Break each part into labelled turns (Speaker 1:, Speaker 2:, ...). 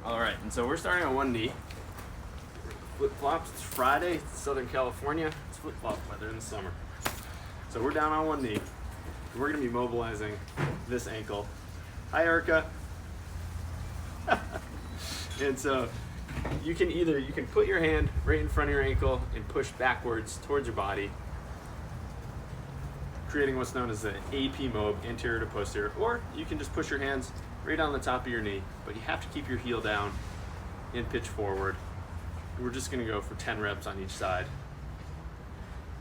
Speaker 1: All right, and so we're starting on one knee. Flip-flops, it's Friday, it's Southern California. It's flip-flop weather in the summer. So we're down on one knee. We're gonna be mobilizing this ankle. Hi, Erica. And so you can put your hand right in front of your ankle and push backwards towards your body, creating what's known as the AP mob, anterior to posterior, or you can just push your hands right on the top of your knee, but you have to keep your heel down and pitch forward. We're just gonna go for 10 reps on each side.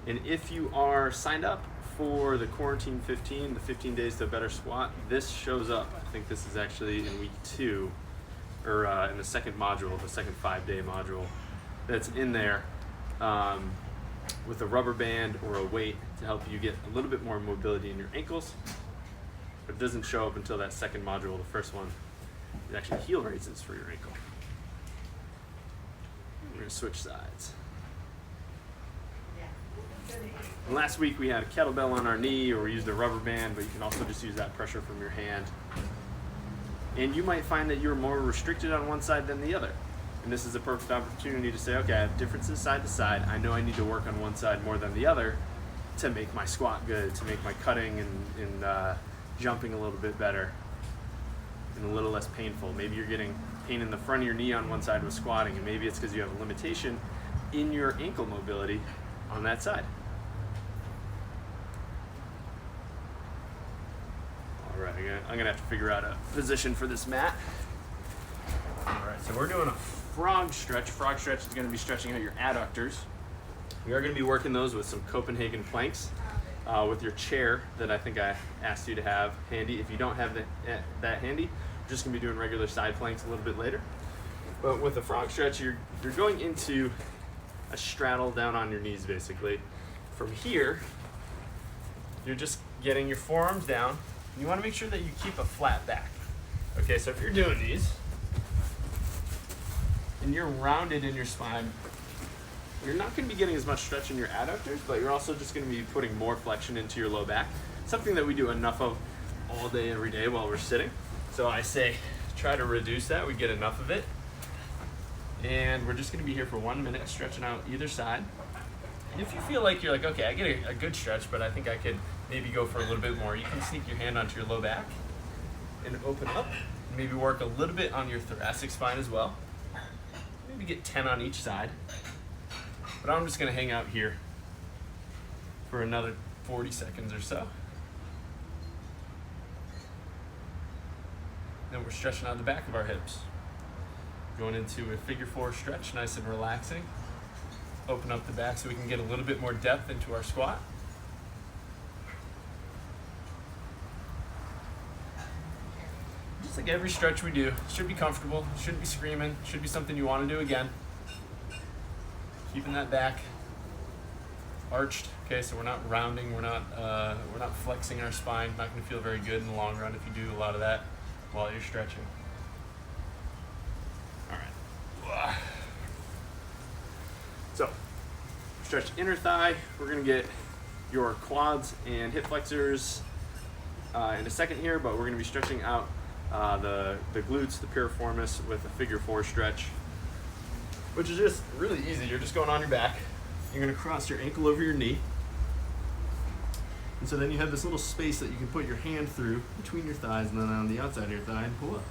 Speaker 1: And if you are signed up for the Quarantine 15, the 15 Days to a Better Squat, this shows up. I think this is actually in week 2, or in the second module, the second 5-day module that's in there, with a rubber band or a weight to help you get a little bit more mobility in your ankles. But it doesn't show up until that second module, the first one. It actually heel raises for your ankle. We're gonna switch sides. And last week we had a kettlebell on our knee, or we used a rubber band, but you can also just use that pressure from your hand. And you might find that you're more restricted on one side than the other. And this is a perfect opportunity to say, okay, I have differences side to side. I know I need to work on one side more than the other to make my squat good, to make my cutting and jumping a little bit better and a little less painful. Maybe you're getting pain in the front of your knee on one side with squatting, and maybe it's because you have a limitation in your ankle mobility on that side. All right, I'm gonna have to figure out a position for this mat. All right, so we're doing a frog stretch. Frog stretch is gonna be stretching out your adductors. We are gonna be working those with some Copenhagen planks with your chair that I think I asked you to have handy. If you don't have that handy, we're just gonna be doing regular side planks a little bit later. But with the frog stretch, you're going into a straddle down on your knees, basically. From here, you're just getting your forearms down. You wanna make sure that you keep a flat back. Okay, so if you're doing these, and you're rounded in your spine, you're not gonna be getting as much stretch in your adductors, but you're also just gonna be putting more flexion into your low back. Something that we do enough of all day, every day while we're sitting. So I say, try to reduce that, we get enough of it. And we're just gonna be here for 1 minute, stretching out either side. And if you feel like you're like, okay, I get a good stretch, but I think I could maybe go for a little bit more, you can sneak your hand onto your low back and open up. Maybe work a little bit on your thoracic spine as well. Maybe get 10 on each side. But I'm just gonna hang out here for another 40 seconds or so. Then we're stretching out the back of our hips. Going into a figure 4 stretch, nice and relaxing. Open up the back so we can get a little bit more depth into our squat. Just like every stretch we do, should be comfortable, shouldn't be screaming, should be something you want to do again. Keeping that back arched, okay, so we're not rounding, we're not flexing our spine. Not going to feel very good in the long run if you do a lot of that while you're stretching. All right. So, stretch inner thigh. We're going to get your quads and hip flexors in a second here, but we're going to be stretching out the glutes, the piriformis, with a figure 4 stretch, which is just really easy. You're just going on your back. You're gonna cross your ankle over your knee. And so then you have this little space that you can put your hand through between your thighs and then on the outside of your thigh and pull up.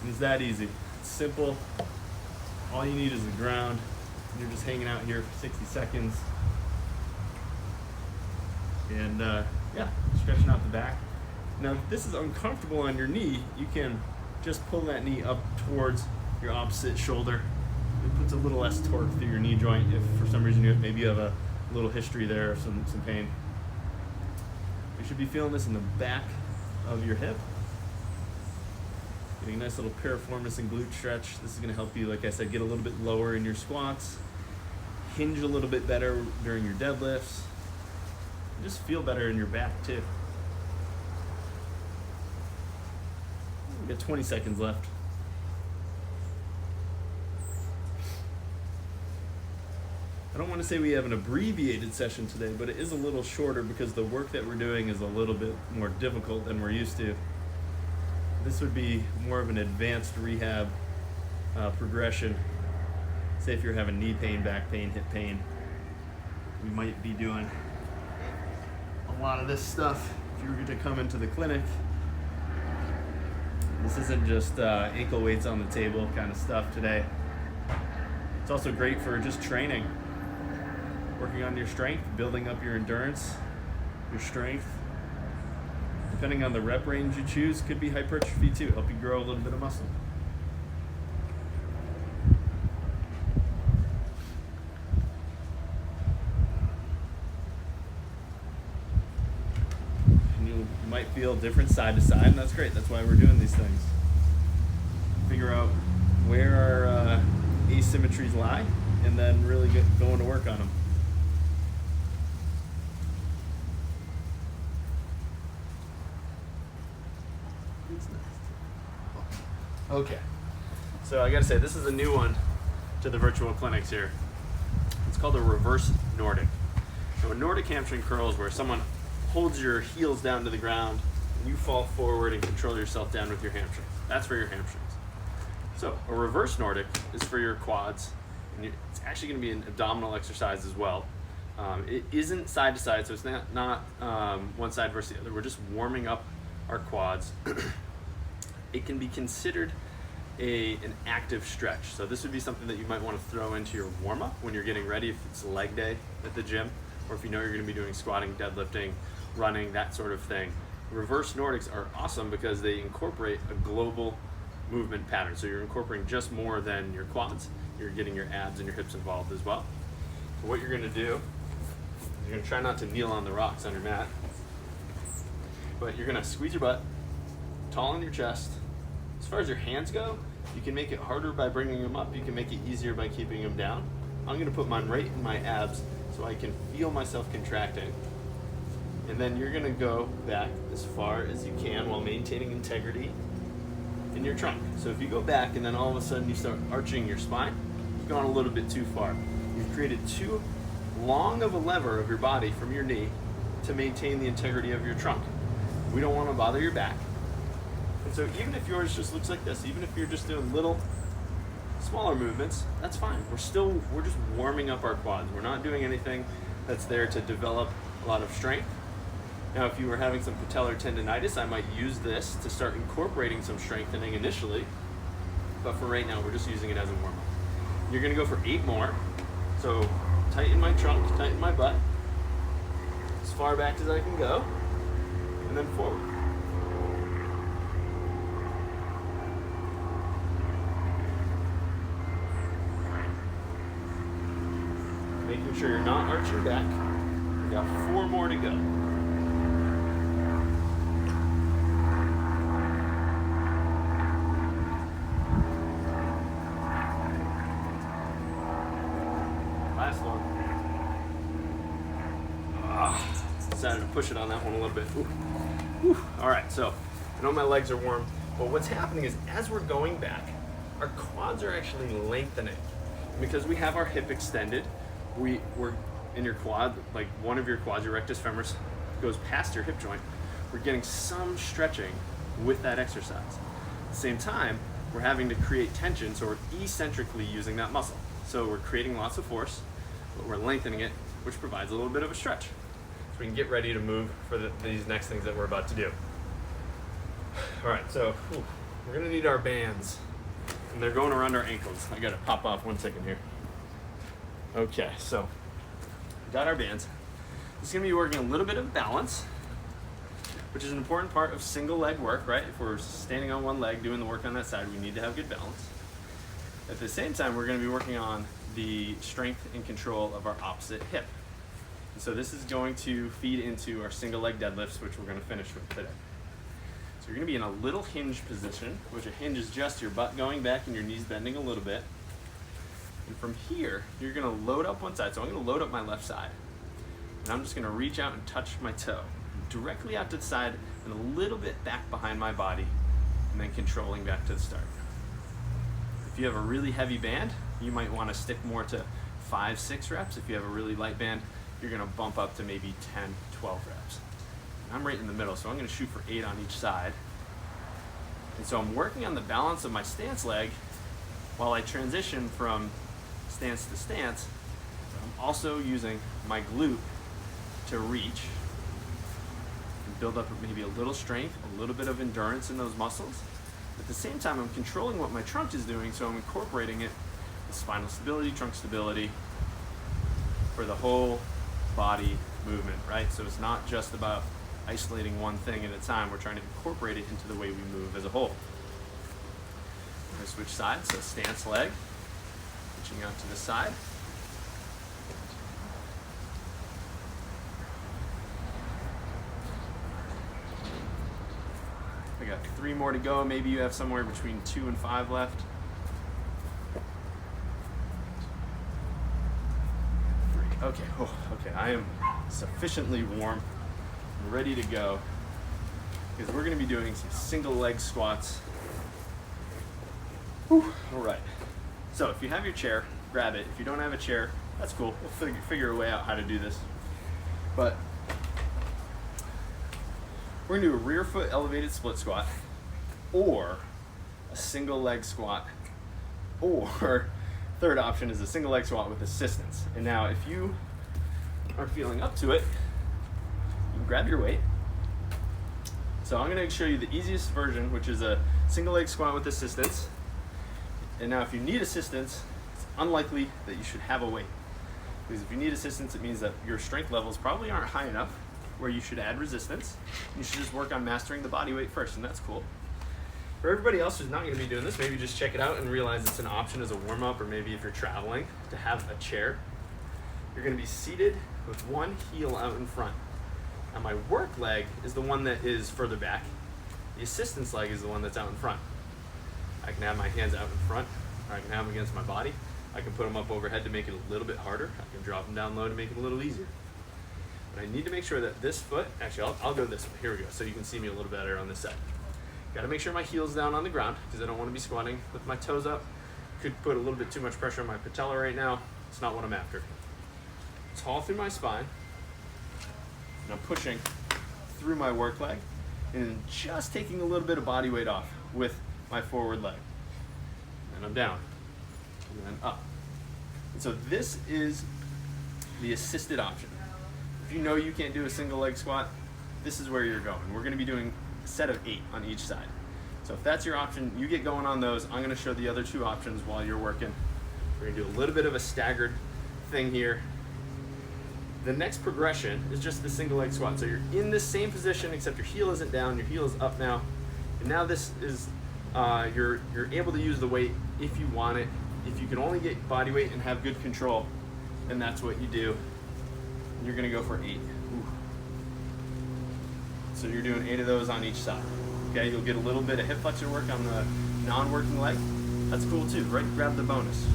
Speaker 1: And it's that easy. It's simple. All you need is the ground. And you're just hanging out here for 60 seconds. And yeah, stretching out the back. Now, if this is uncomfortable on your knee, you can just pull that knee up towards your opposite shoulder. It puts a little less torque through your knee joint if for some reason maybe you have a little history there of some pain. You should be feeling this in the back of your hip. Getting a nice little piriformis and glute stretch. This is going to help you, like I said, get a little bit lower in your squats, hinge a little bit better during your deadlifts, and just feel better in your back too. We got 20 seconds left. I don't want to say we have an abbreviated session today, but it is a little shorter because the work that we're doing is a little bit more difficult than we're used to. this would be more of an advanced rehab progression. Say if you're having knee pain, back pain, hip pain, we might be doing a lot of this stuff if you were to come into the clinic. This isn't just ankle weights on the table kind of stuff today. It's also great for just training, working on your strength, building up your endurance, your strength. Depending on the rep range you choose, could be hypertrophy too, help you grow a little bit of muscle. And you might feel different side to side, and that's great. That's why we're doing these things. Figure out where our asymmetries lie, and then really get going to work on them. Okay, so I gotta say, this is a new one to the virtual clinics here. It's called a reverse Nordic. So a Nordic hamstring curl is where someone holds your heels down to the ground and you fall forward and control yourself down with your hamstrings. That's for your hamstrings. So a reverse Nordic is for your quads, and it's actually gonna be an abdominal exercise as well. It isn't side to side, so it's not one side versus the other. We're just warming up our quads. It can be considered an active stretch. So this would be something that you might want to throw into your warm-up when you're getting ready, if it's leg day at the gym, or if you know you're going to be doing squatting, deadlifting, running, that sort of thing. Reverse Nordics are awesome because they incorporate a global movement pattern. So you're incorporating just more than your quads. You're getting your abs and your hips involved as well. So what you're going to do is you're going to try not to kneel on the rocks on your mat, but you're going to squeeze your butt, tall in your chest. As far as your hands go, you can make it harder by bringing them up. You can make it easier by keeping them down. I'm going to put mine right in my abs so I can feel myself contracting. And then you're going to go back as far as you can while maintaining integrity in your trunk. So if you go back and then all of a sudden you start arching your spine, you've gone a little bit too far. You've created too long of a lever of your body from your knee to maintain the integrity of your trunk. We don't want to bother your back. And so even if yours just looks like this, even if you're just doing little, smaller movements, that's fine. We're just warming up our quads. We're not doing anything that's there to develop a lot of strength. Now, if you were having some patellar tendonitis, I might use this to start incorporating some strengthening initially. But for right now, we're just using it as a warm-up. You're gonna go for 8 more. So tighten my trunk, tighten my butt, as far back as I can go, and then forward. Making sure you're not arching back. We got 4 more to go. Last one. Decided to push it on that one a little bit. Ooh. All right, so I know my legs are warm, but what's happening is as we're going back, our quads are actually lengthening. Because we have our hip extended, we're in your quad, like one of your quads, your rectus femoris, goes past your hip joint. We're getting some stretching with that exercise. At the same time, we're having to create tension, so we're eccentrically using that muscle. So we're creating lots of force, but we're lengthening it, which provides a little bit of a stretch. So we can get ready to move for these next things that we're about to do. All right, so we're gonna need our bands, and they're going around our ankles. I gotta pop off 1 second here. Okay, so we got our bands. This is gonna be working a little bit of balance, which is an important part of single leg work, right? If we're standing on one leg doing the work on that side, we need to have good balance. At the same time, we're gonna be working on the strength and control of our opposite hip. And so this is going to feed into our single leg deadlifts, which we're gonna finish with today. So you're gonna be in a little hinge position, which a hinge is just your butt going back and your knees bending a little bit. And from here, you're gonna load up one side. So I'm gonna load up my left side. And I'm just gonna reach out and touch my toe directly out to the side and a little bit back behind my body, and then controlling back to the start. If you have a really heavy band, you might wanna stick more to 5-6 reps. If you have a really light band, you're gonna bump up to maybe 10-12 reps. And I'm right in the middle, so I'm gonna shoot for 8 on each side. And so I'm working on the balance of my stance leg while I transition from stance to stance. I'm also using my glute to reach and build up maybe a little strength, a little bit of endurance in those muscles. At the same time, I'm controlling what my trunk is doing, so I'm incorporating it with spinal stability, trunk stability for the whole body movement, right? So it's not just about isolating one thing at a time. We're trying to incorporate it into the way we move as a whole. I'm going to switch sides, so stance leg, switching out to the side. I got 3 more to go. Maybe you have somewhere between 2 and 5 left. 3. Okay. Oh, okay. I am sufficiently warm. I'm ready to go because we're going to be doing some single leg squats. Whew. All right. So if you have your chair, grab it. If you don't have a chair, that's cool. We'll figure a way out how to do this. But we're going to do a rear foot elevated split squat, or a single leg squat, or third option is a single leg squat with assistance. And now if you are feeling up to it, you can grab your weight. So I'm going to show you the easiest version, which is a single leg squat with assistance. And now if you need assistance, it's unlikely that you should have a weight. Because if you need assistance, it means that your strength levels probably aren't high enough where you should add resistance. You should just work on mastering the body weight first, and that's cool. For everybody else who's not going to be doing this, maybe just check it out and realize it's an option as a warm-up, or maybe if you're traveling, to have a chair. You're going to be seated with one heel out in front. Now my work leg is the one that is further back. The assistance leg is the one that's out in front. I can have my hands out in front, or I can have them against my body. I can put them up overhead to make it a little bit harder. I can drop them down low to make it a little easier. But I need to make sure that this foot, actually I'll go this way, here we go, so you can see me a little better on this side. Gotta make sure my heel's down on the ground, because I don't want to be squatting with my toes up. Could put a little bit too much pressure on my patella right now. It's not what I'm after. Tall through my spine, and I'm pushing through my work leg, and just taking a little bit of body weight off with my forward leg. And I'm down, and then up. And so this is the assisted option. If you know you can't do a single leg squat, this is where you're going. We're going to be doing a set of 8 on each side. So if that's your option, you get going on those. I'm going to show the other 2 options while you're working. We're going to do a little bit of a staggered thing here. The next progression is just the single leg squat. So you're in the same position, except your heel isn't down, your heel is up now. And now this is, you're able to use the weight if you want it. If you can only get body weight and have good control, then that's what you do. You're gonna go for 8. Ooh. So you're doing 8 of those on each side. Okay, you'll get a little bit of hip flexor work on the non-working leg. That's cool too, right? Grab the bonus.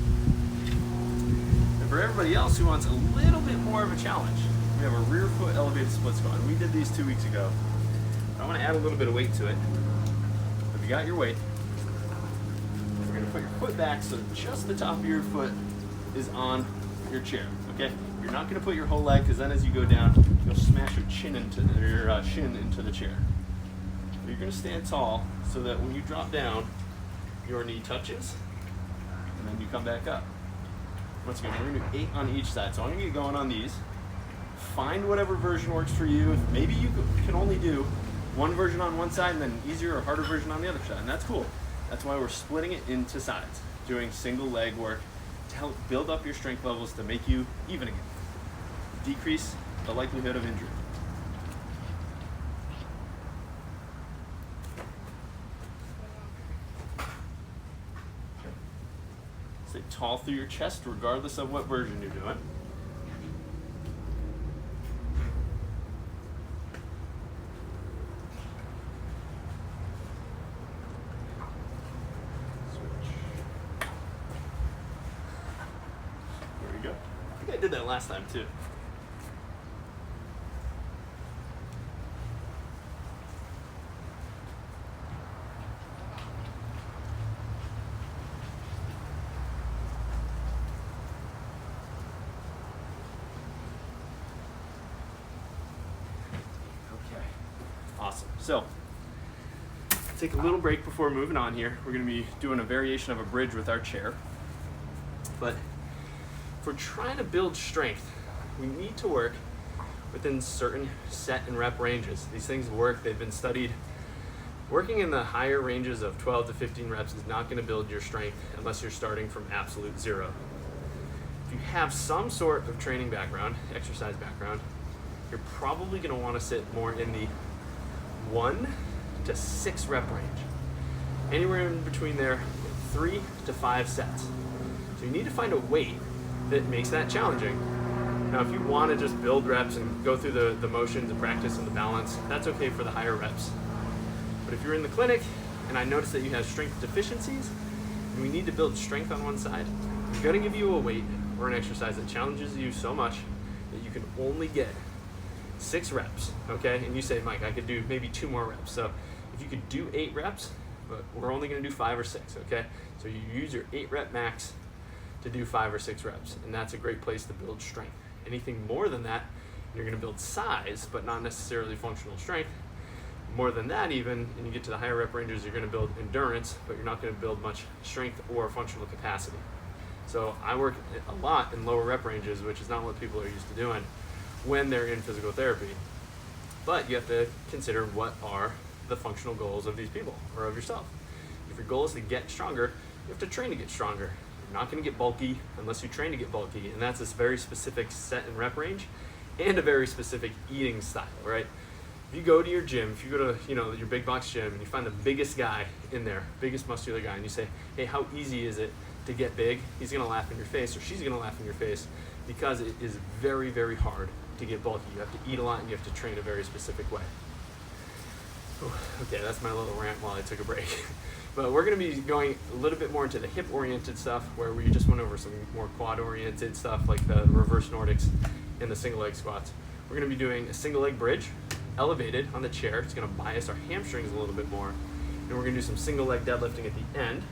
Speaker 1: And for everybody else who wants a little bit more of a challenge, we have a rear foot elevated split squat. And we did these 2 weeks ago. I wanna add a little bit of weight to it. If you got your weight, you're gonna put your foot back so just the top of your foot is on your chair, okay? You're not going to put your whole leg, because then as you go down, you'll smash your shin into the chair. But you're going to stand tall so that when you drop down, your knee touches, and then you come back up. Once again, we're going to do 8 on each side. So I'm going to get going on these. Find whatever version works for you. Maybe you can only do one version on one side and then an easier or harder version on the other side, and that's cool. That's why we're splitting it into sides, doing single leg work to help build up your strength levels to make you even again. Decrease the likelihood of injury. Stay tall through your chest regardless of what version you're doing. There we go. I think I did that last time too. Awesome. So take a little break before moving on here. We're gonna be doing a variation of a bridge with our chair. But if we're trying to build strength, we need to work within certain set and rep ranges. These things work, they've been studied. Working in the higher ranges of 12 to 15 reps is not gonna build your strength unless you're starting from absolute zero. If you have some sort of training background, exercise background, you're probably gonna wanna sit more in the 1 to 6 rep range. Anywhere in between there, 3 to 5 sets. So you need to find a weight that makes that challenging. Now, if you wanna just build reps and go through the motions and practice and the balance, that's okay for the higher reps. But if you're in the clinic and I notice that you have strength deficiencies and we need to build strength on one side, I'm gonna give you a weight or an exercise that challenges you so much that you can only get 6 reps, okay? And you say, Mike, I could do maybe 2 more reps. So if you could do 8 reps, but we're only gonna do 5 or 6, okay? So you use your 8 rep max to do 5 or 6 reps, and that's a great place to build strength. Anything more than that, you're gonna build size, but not necessarily functional strength. More than that even, and you get to the higher rep ranges, you're gonna build endurance, but you're not gonna build much strength or functional capacity. So I work a lot in lower rep ranges, which is not what people are used to doing when they're in physical therapy. But you have to consider what are the functional goals of these people or of yourself. If your goal is to get stronger, you have to train to get stronger. You're not gonna get bulky unless you train to get bulky, and that's this very specific set and rep range and a very specific eating style, right? If you go to your gym, if you go to your big box gym and you find the biggest guy in there, biggest muscular guy, and you say, hey, how easy is it to get big? He's gonna laugh in your face, or she's gonna laugh in your face, because it is very, very hard to get bulky. You have to eat a lot and you have to train a very specific way. Okay, that's my little rant while I took a break. But we're gonna be going a little bit more into the hip-oriented stuff, where we just went over some more quad-oriented stuff like the reverse Nordics and the single leg squats. We're gonna be doing a single leg bridge, elevated on the chair. It's gonna bias our hamstrings a little bit more. And we're gonna do some single leg deadlifting at the end.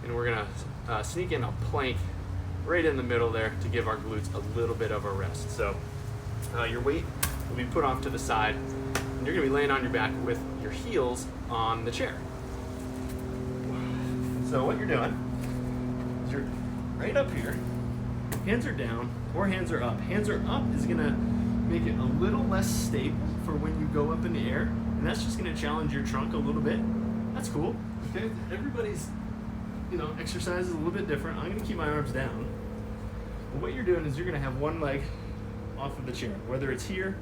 Speaker 1: And we're gonna sneak in a plank right in the middle there to give our glutes a little bit of a rest. So your weight will be put off to the side, and you're gonna be laying on your back with your heels on the chair. So what you're doing is you're right up here, hands are down or hands are up. Hands are up is gonna make it a little less stable for when you go up in the air, and that's just gonna challenge your trunk a little bit. That's cool, okay? Everybody's exercise is a little bit different. I'm gonna keep my arms down. But what you're doing is you're gonna have one leg off of the chair, whether it's here,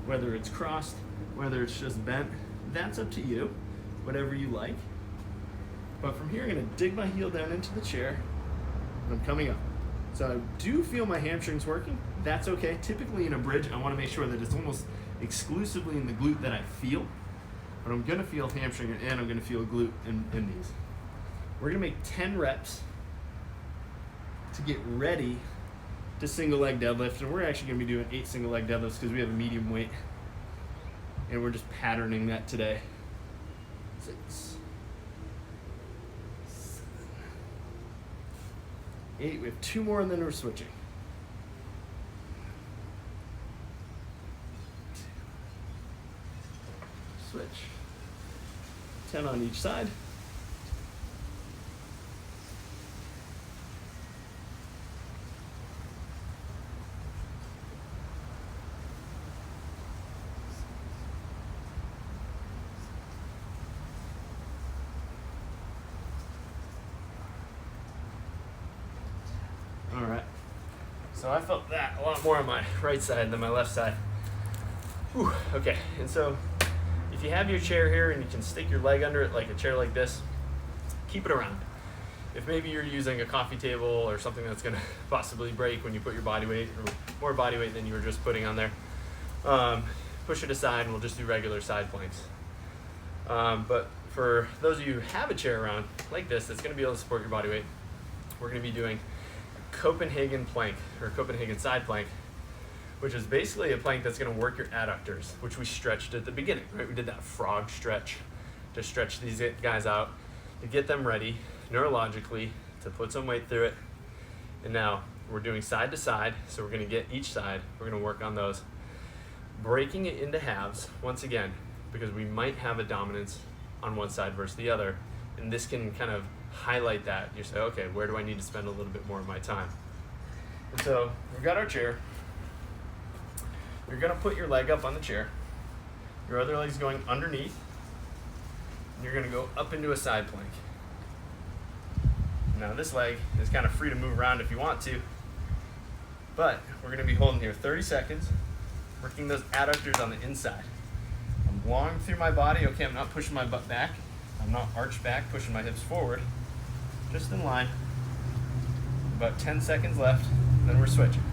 Speaker 1: whether it's crossed, whether it's just bent, that's up to you, whatever you like. But from here, I'm gonna dig my heel down into the chair, and I'm coming up. So I do feel my hamstrings working. That's okay. Typically in a bridge, I wanna make sure that it's almost exclusively in the glute that I feel, but I'm gonna feel hamstring and I'm gonna feel glute in these. We're gonna make 10 reps to get ready to single leg deadlift, and we're actually gonna be doing 8 single leg deadlifts because we have a medium weight, and we're just patterning that today. 6, 7, 8. We have 2 more, and then we're switching. 2. Switch. 10 on each side. All right. So I felt that a lot more on my right side than my left side. Whew. Okay, and so if you have your chair here and you can stick your leg under it like a chair like this, keep it around. If maybe you're using a coffee table or something that's gonna possibly break when you put your body weight, or more body weight than you were just putting on there, push it aside and we'll just do regular side planks. But for those of you who have a chair around like this that's gonna be able to support your body weight, we're gonna be doing Copenhagen plank, or Copenhagen side plank, which is basically a plank that's going to work your adductors, which we stretched at the beginning, right? We did that frog stretch to stretch these guys out, to get them ready neurologically, to put some weight through it. And now we're doing side to side, so we're going to get each side, we're going to work on those, breaking it into halves once again, because we might have a dominance on one side versus the other. And this can kind of highlight that. You say, okay, where do I need to spend a little bit more of my time? And so we've got our chair. You're gonna put your leg up on the chair. Your other leg's going underneath. And you're gonna go up into a side plank. Now this leg is kind of free to move around if you want to, but we're gonna be holding here 30 seconds, working those adductors on the inside. I'm long through my body. Okay, I'm not pushing my butt back. I'm not arched back, pushing my hips forward. Just in line. About 10 seconds left, and then we're switching.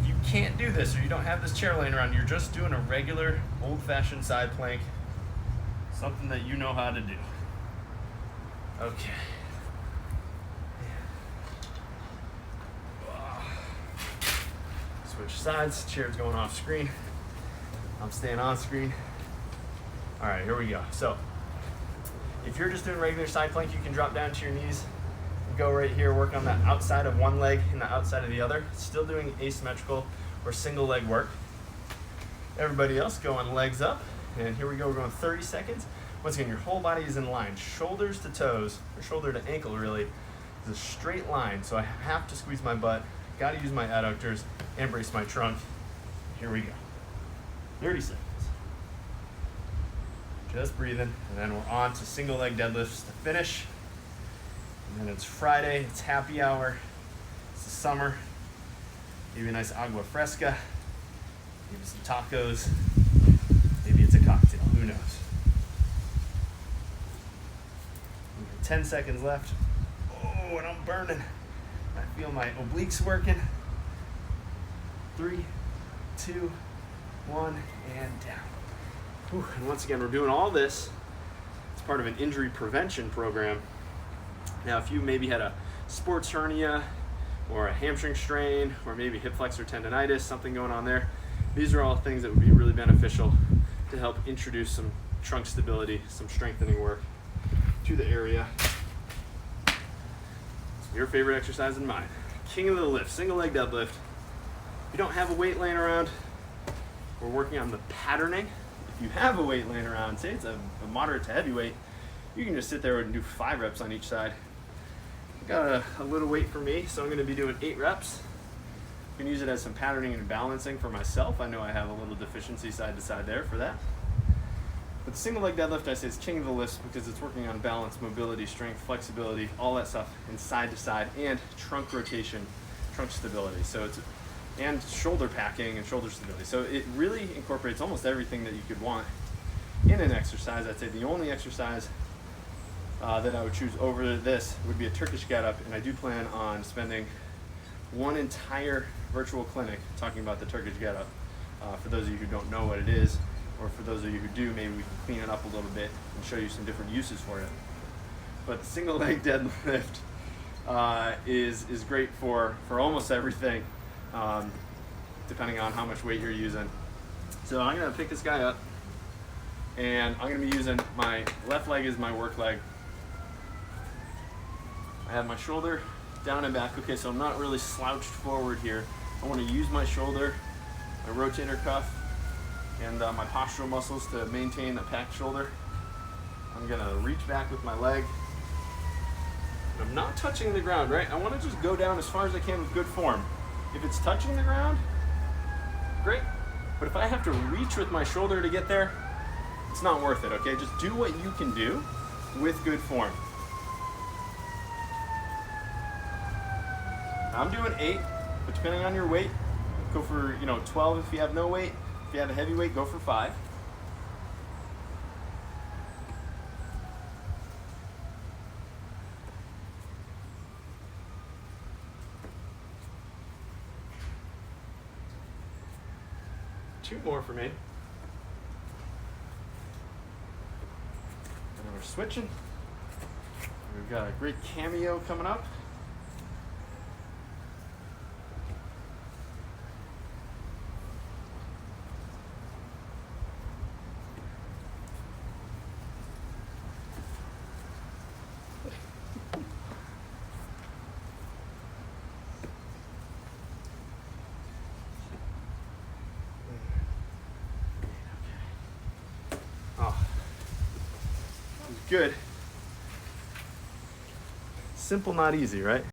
Speaker 1: If you can't do this or you don't have this chair laying around, you're just doing a regular old-fashioned side plank, something that you know how to do. Okay. Switch sides, chair's going off screen. I'm staying on screen. All right, here we go. So, if you're just doing regular side plank, you can drop down to your knees and go right here, work on the outside of one leg and the outside of the other. Still doing asymmetrical or single leg work. Everybody else going legs up. And here we go, we're going 30 seconds. Once again, your whole body is in line. Shoulders to toes, or shoulder to ankle really, is a straight line. So I have to squeeze my butt, gotta use my adductors, and brace my trunk. Here we go. 30 seconds. Just breathing, and then we're on to single leg deadlifts to finish. And then it's Friday, it's happy hour, it's the summer. Maybe a nice agua fresca, maybe some tacos, maybe it's a cocktail, who knows. 10 seconds left. Oh, and I'm burning. I feel my obliques working. 3, 2, 1, and down. Whew. And once again, we're doing all this. It's part of an injury prevention program. Now, if you maybe had a sports hernia or a hamstring strain or maybe hip flexor tendonitis, something going on there, these are all things that would be really beneficial to help introduce some trunk stability, some strengthening work to the area. It's your favorite exercise and mine. King of the lift, single leg deadlift. If you don't have a weight laying around, we're working on the patterning. If you have a weight laying around, say it's a moderate to heavy weight, you can just sit there and do 5 reps on each side. Got a little weight for me, so I'm going to be doing 8 reps. You can use it as some patterning and balancing for myself. I know I have a little deficiency side to side there for that. But the single leg deadlift, I say it's king of the lifts because it's working on balance, mobility, strength, flexibility, all that stuff, and side to side, and trunk rotation, trunk stability. So it's and shoulder packing and shoulder stability. So it really incorporates almost everything that you could want in an exercise. I'd say the only exercise that I would choose over this would be a Turkish get-up, and I do plan on spending one entire virtual clinic talking about the Turkish get-up. For those of you who don't know what it is, or for those of you who do, maybe we can clean it up a little bit and show you some different uses for it. But single leg deadlift is great for almost everything, depending on how much weight you're using. So I'm gonna pick this guy up, and I'm gonna be using my left leg as my work leg. I have my shoulder down and back. Okay, so I'm not really slouched forward here. I wanna use my shoulder, my rotator cuff, and my postural muscles to maintain a packed shoulder. I'm gonna reach back with my leg. I'm not touching the ground, right? I wanna just go down as far as I can with good form. If it's touching the ground, great. But if I have to reach with my shoulder to get there, it's not worth it, okay? Just do what you can do with good form. I'm doing 8, but depending on your weight, go for 12 if you have no weight. If you have a heavy weight, go for 5. Two more for me. And then we're switching. We've got a great cameo coming up. Good. Simple, not easy, right?